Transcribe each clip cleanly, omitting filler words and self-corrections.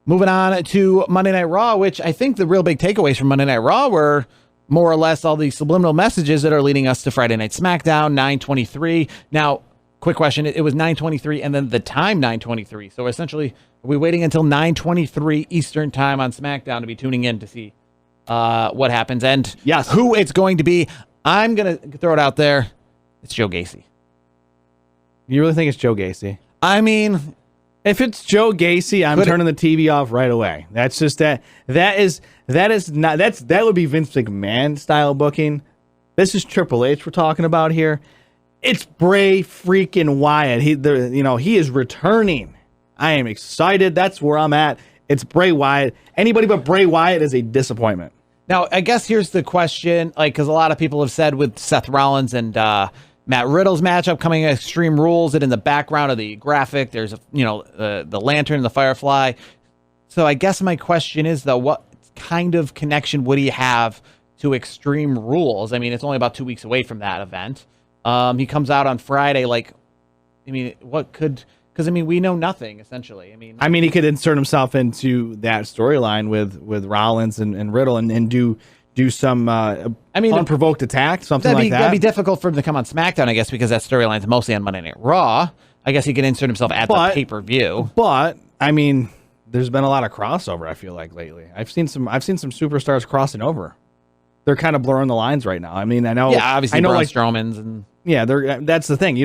Moving on to Monday Night Raw, which I think the real big takeaways from Monday Night Raw were more or less all the subliminal messages that are leading us to Friday Night SmackDown, 9:23. Now, quick question. It was 9:23 and then the time 9:23. So essentially, are we waiting until 9:23 Eastern time on SmackDown to be tuning in to see what happens and yes, who it's going to be? I'm going to throw it out there. It's Joe Gacy. You really think it's Joe Gacy? I mean, if it's Joe Gacy, I'm turning the TV off right away. That's just that would be Vince McMahon style booking. This is Triple H we're talking about here. It's Bray freaking Wyatt. He is returning. I am excited. That's where I'm at. It's Bray Wyatt. Anybody but Bray Wyatt is a disappointment. Now, I guess here's the question, because a lot of people have said with Seth Rollins and Matt Riddle's matchup coming at Extreme Rules, that in the background of the graphic, there's the lantern, the firefly. So I guess my question is, though, what kind of connection would he have to Extreme Rules? I mean, it's only about 2 weeks away from that event. He comes out on Friday. What could? Because we know nothing essentially. I mean, he could insert himself into that storyline with Rollins and Riddle and do some unprovoked attack, something like that. That'd be difficult for him to come on SmackDown, I guess, because that storyline's mostly on Monday Night Raw. I guess he could insert himself at the pay-per-view. But there's been a lot of crossover, I feel like, lately. I've seen some superstars crossing over. They're kind of blurring the lines right now. I know. Yeah, obviously, Braun Strowman's and that's the thing.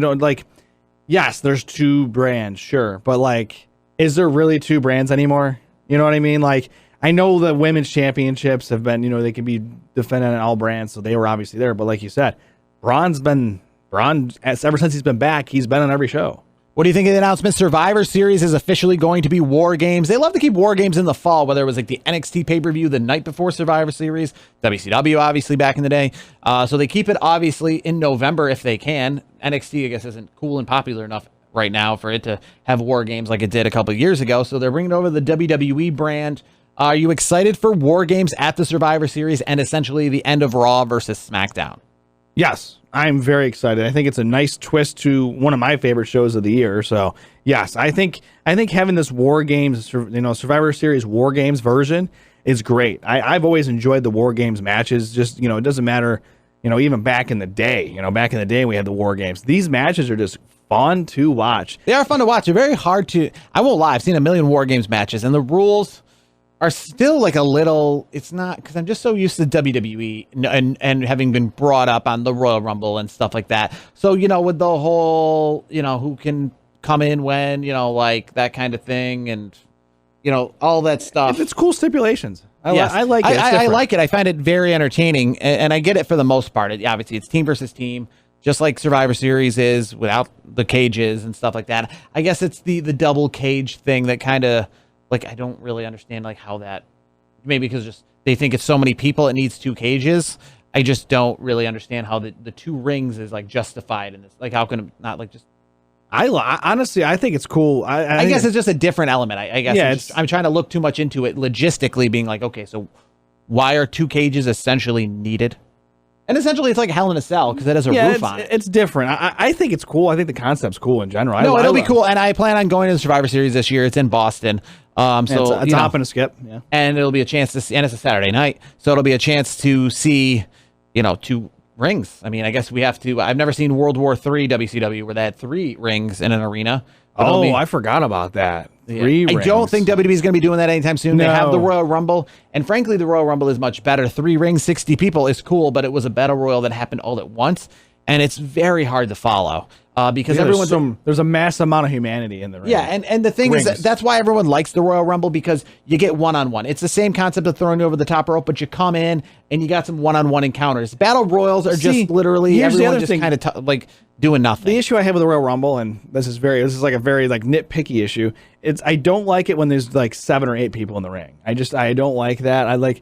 Yes, there's two brands, sure, but is there really two brands anymore? You know what I mean? I know the women's championships have been, they can be defended on all brands, so they were obviously there. But like you said, Braun, ever since he's been back, he's been on every show. What do you think of the announcement? Survivor Series is officially going to be War Games. They love to keep War Games in the fall, whether it was the NXT pay-per-view the night before Survivor Series, WCW obviously back in the day. So they keep it obviously in November if they can. NXT, I guess, isn't cool and popular enough right now for it to have War Games like it did a couple of years ago. So they're bringing over the WWE brand. Are you excited for War Games at the Survivor Series and essentially the end of Raw versus SmackDown? Yes, I'm very excited. I think it's a nice twist to one of my favorite shows of the year. So yes, I think having this War Games, Survivor Series War Games version is great. I've always enjoyed the War Games matches. Just it doesn't matter. Even back in the day. Back in the day we had the War Games. These matches are just fun to watch. They are fun to watch. They're very hard to. I won't lie. I've seen a million War Games matches, and the rules are still a little, it's not, because I'm just so used to WWE and having been brought up on the Royal Rumble and stuff like that. So, with the whole, who can come in when, that kind of thing and, all that stuff. It's cool stipulations. I like it. I like it. I find it very entertaining, and I get it for the most part. Obviously, it's team versus team, just like Survivor Series is without the cages and stuff like that. I guess it's the double cage thing that kind of, I don't really understand how that, maybe because just they think it's so many people it needs two cages. I just don't really understand how the two rings is justified in this. How can it not just? Honestly, I think it's cool. I guess it's just a different element. I guess I'm trying to look too much into it logistically, being okay, so why are two cages essentially needed? And essentially, it's like Hell in a Cell because it has a roof on it. It's different. I think it's cool. I think the concept's cool in general. No, it'll be cool. And I plan on going to the Survivor Series this year. It's in Boston. So it's a hop and a skip. Yeah. And it'll be a chance to see, and it's a Saturday night. So it'll be a chance to see, two rings. I guess we have to. I've never seen World War III WCW where they had 3 rings in an arena. I forgot about that. 3 rings. I don't think WWE is going to be doing that anytime soon. No. They have the Royal Rumble, and frankly, the Royal Rumble is much better. 3 rings, 60 people is cool, but it was a battle royal that happened all at once, and it's very hard to follow. Because there's a mass amount of humanity in the ring. Yeah, and the thing is that's why everyone likes the Royal Rumble, because you get one-on-one. It's the same concept of throwing you over the top rope, but you come in and you got some one-on-one encounters. Battle Royals are just literally everyone just kind of doing nothing. The issue I have with the Royal Rumble, and this is a very nitpicky issue. I don't like it when there's 7 or 8 people in the ring. I don't like that. I like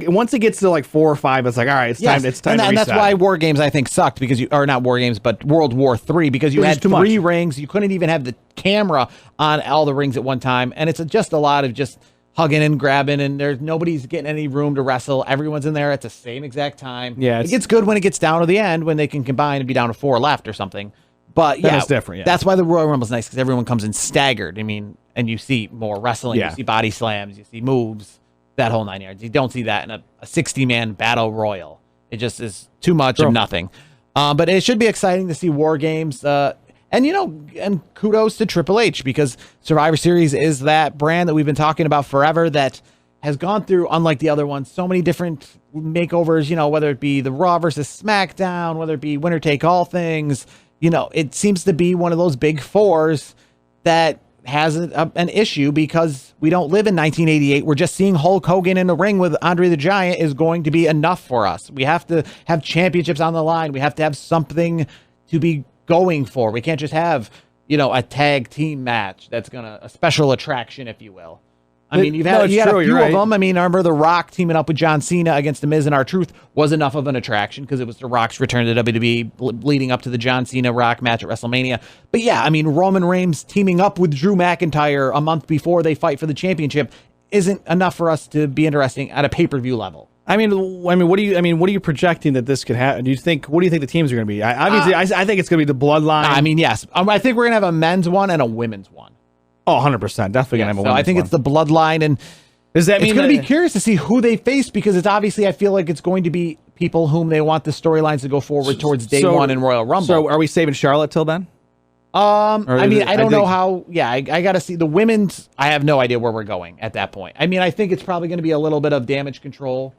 once it gets to 4 or 5, it's all right, it's time to reset. And that's why War Games I think sucked, because not War Games, but World War III, because you had 3 rings. You couldn't even have the camera on all the rings at one time, and it's just a lot of just hugging and grabbing, and nobody's getting any room to wrestle. Everyone's in there at the same exact time. Yeah, it gets good when it gets down to the end when they can combine and be down to 4 left or something. But That is different, yeah. that's why the Royal Rumble's nice, because everyone comes in staggered. I mean, and you see more wrestling, Yeah. you see body slams, you see moves, that whole 9 yards. You don't see that in a 60-man battle royal. It just is too much of nothing. But it should be exciting to see War Games. And kudos to Triple H, because Survivor Series is that brand that we've been talking about forever that has gone through, unlike the other ones, so many different makeovers, whether it be the Raw versus SmackDown, whether it be winner take all things. It seems to be one of those big fours that has an issue, because we don't live in 1988. We're just seeing Hulk Hogan in the ring with Andre the Giant is going to be enough for us. We have to have championships on the line. We have to have something to be going for. We can't just have, a tag team match that's a special attraction, if you will. I mean, you had a few of them. I mean, I remember The Rock teaming up with John Cena against The Miz and R-Truth was enough of an attraction, because it was The Rock's return to WWE leading up to the John Cena Rock match at WrestleMania. But yeah, I mean, Roman Reigns teaming up with Drew McIntyre a month before they fight for the championship isn't enough for us to be interesting at a pay-per-view level. I mean, what are you projecting that this could happen? What do you think the teams are going to be? I think it's going to be the Bloodline. I mean, yes. I think we're going to have a men's one and a women's one. Oh, 100%. Definitely going to have a women's one. So I think it's the Bloodline, and does that mean it's going to be curious to see who they face, because it's obviously, I feel like it's going to be people whom they want the storylines to go forward towards day one in Royal Rumble. So are we saving Charlotte till then? I mean, I don't know how. Yeah, I got to see the women's. I have no idea where we're going at that point. I mean, I think it's probably going to be a little bit of damage control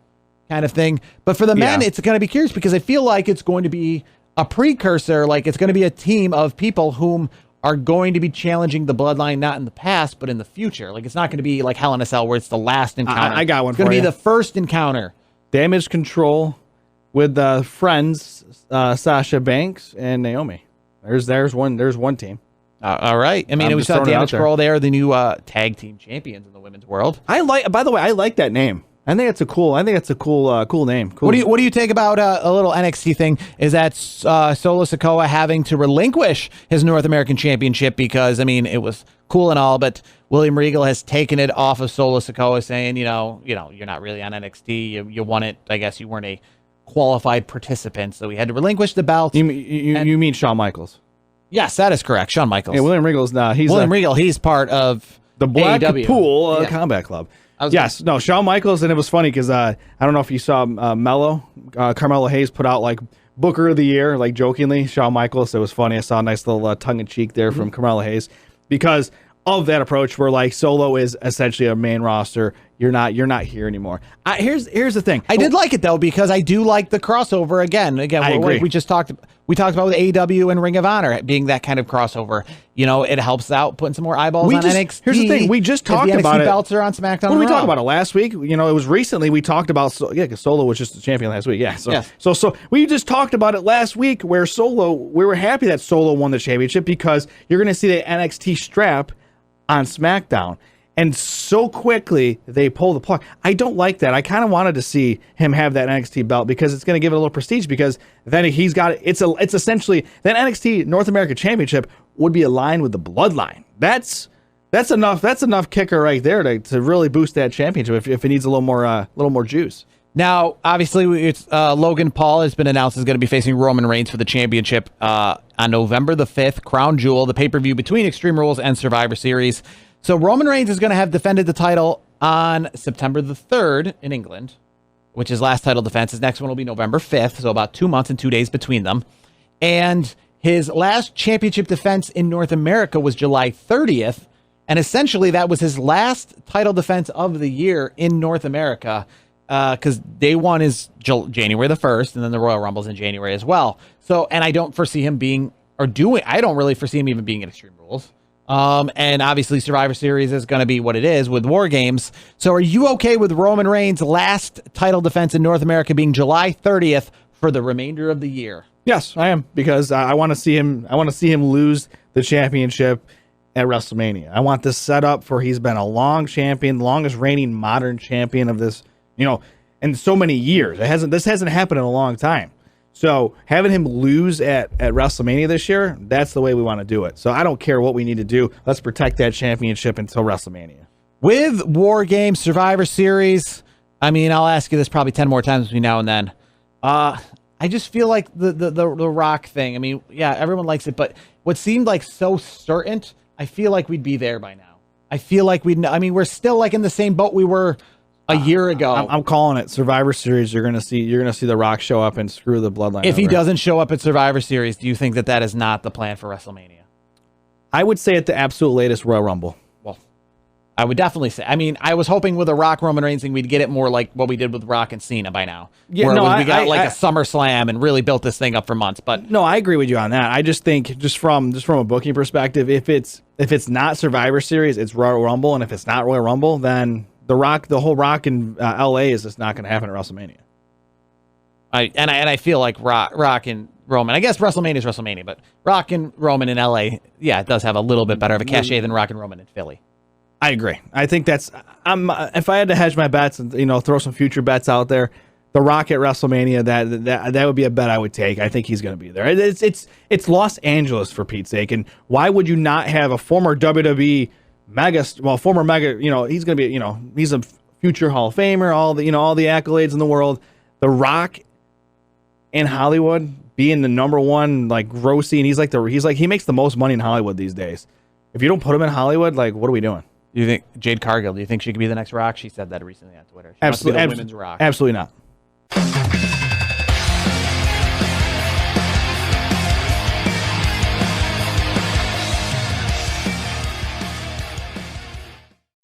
kind of thing. But for the men, it's going to be curious, because I feel like it's going to be a precursor. Like, it's going to be a team of people whom are going to be challenging the Bloodline, not in the past, but in the future. Like, it's not going to be like Hell in a Cell, where it's the last encounter. I got one. It's going to be the first encounter. Damage control with friends, Sasha Banks and Naomi. There's one team. All right. I mean, we saw Damage Control there, the new tag team champions in the women's world. By the way, I like that name. I think it's a cool name. Cool. What do you take about a little NXT thing? Is that Solo Sikoa having to relinquish his North American Championship, because I mean, it was cool and all, but William Regal has taken it off of Solo Sikoa, saying, you're not really on NXT. You won it. I guess you weren't a qualified participant, so he had to relinquish the belt. You mean Shawn Michaels? Yes, that is correct. Shawn Michaels. Yeah, William Regal's not. He's part of the Blackpool AEW. Combat Club. Shawn Michaels, and it was funny because I don't know if you saw Carmelo Hayes put out like Booker of the Year, like jokingly, Shawn Michaels. It was funny. I saw a nice little tongue in cheek there from Carmelo Hayes, because of that approach where like Solo is essentially a main roster. You're not here anymore. Here's the thing. I did like it though, because I do like the crossover. Again, I agree. We talked about with AEW and Ring of Honor being that kind of crossover. It helps out putting some more eyeballs on NXT. Here's the thing. We just talked about it. Belts are on SmackDown. When we talked about it last week, it was recently. We talked about because Solo was just the champion last week. Yeah. So we just talked about it last week, where Solo. We were happy that Solo won the championship, because you're going to see the NXT strap on SmackDown. And so quickly they pull the plug. I don't like that. I kind of wanted to see him have that NXT belt, because it's going to give it a little prestige, because then he's got it's essentially that NXT North America Championship would be aligned with the Bloodline. That's enough kicker right there to really boost that championship if it needs a little more juice. Now, obviously, it's Logan Paul has been announced as going to be facing Roman Reigns for the championship on November the 5th, Crown Jewel, the pay-per-view between Extreme Rules and Survivor Series. So Roman Reigns is going to have defended the title on September the 3rd in England, which his last title defense. His next one will be November 5th, so about 2 months and 2 days between them. And his last championship defense in North America was July 30th, and essentially that was his last title defense of the year in North America, because day one is January the 1st, and then the Royal Rumble's in January as well. So, and I don't foresee him I don't really foresee him even being in Extreme Rules. And obviously Survivor Series is going to be what it is with War Games. So are you okay with Roman Reigns' last title defense in North America being July 30th for the remainder of the year? Yes, I am, because I want to see him. I want to see him lose the championship at WrestleMania. I want this set up for he's been a long champion, longest reigning modern champion of this, in so many years. This hasn't happened in a long time. So having him lose at WrestleMania this year, that's the way we want to do it. So I don't care what we need to do. Let's protect that championship until WrestleMania. With War Games, Survivor Series, I mean, I'll ask you this probably 10 more times between now and then. I just feel like the Rock thing. I mean, yeah, everyone likes it, but what seemed like so certain, I feel like we'd be there by now. I feel like we're still like in the same boat we were a year ago. I'm calling it. Survivor Series. You're gonna see the Rock show up and screw the Bloodline. If he doesn't show up at Survivor Series, do you think that is not the plan for WrestleMania? I would say at the absolute latest Royal Rumble. Well, I would definitely say. I mean, I was hoping with a Rock Roman Reigns thing we'd get it more like what we did with Rock and Cena by now. Yeah, where no, we got a SummerSlam and really built this thing up for months. But no, I agree with you on that. I just think just from a booking perspective, if it's not Survivor Series, it's Royal Rumble, and if it's not Royal Rumble, then the whole Rock in LA is just not going to happen at WrestleMania. I feel like Rock and Roman. I guess WrestleMania is WrestleMania, but Rock and Roman in LA, yeah, it does have a little bit better of a cachet than Rock and Roman in Philly. I agree. I think that's. If I had to hedge my bets and throw some future bets out there, the Rock at WrestleMania that would be a bet I would take. I think he's going to be there. It's Los Angeles for Pete's sake, and why would you not have a former WWE former mega? He's going to be. He's a future Hall of Famer. All the accolades in the world. The Rock in Hollywood being the number one grossing, and he makes the most money in Hollywood these days. If you don't put him in Hollywood, what are we doing? You think Jade Cargill? Do you think she could be the next Rock? She said that recently on Twitter. She wants to be the women's Rock. Absolutely not.